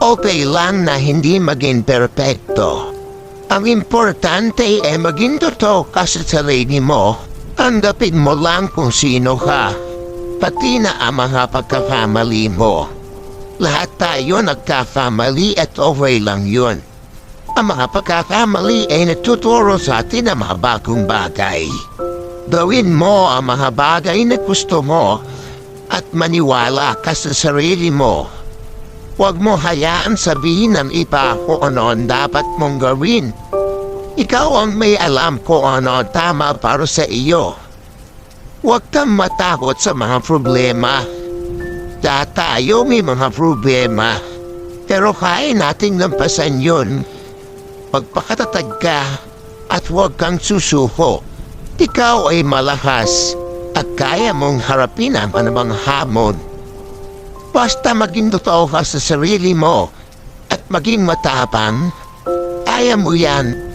Okay lang na hindi maging perpekto. Ang importante ay maging totoo ka sa sarili mo. Tanggapin mo lang kung sino ka, pati na ang mga pagkakamali mo. Lahat tayo nagkakamali at okay lang yun. Ang mga pagkakamali ay natuturo sa atin ng mga bagong bagay. Gawin mo ang mga bagay na gusto mo at maniwala ka sa sarili mo. Huwag mo hayaan sabihin ng iba kung ano ang dapat mong gawin. Ikaw ang may alam kung ano ang tama para sa iyo. Huwag kang matakot sa mga problema. Tayo may mga problema, pero kaya nating lampasan yun. Pagpakatatag ka at huwag kang susuko. Ikaw ay malakas at kaya mong harapin ang anumang hamon. Basta maging totoo ka sa sarili mo at maging matapang, kaya mo yan.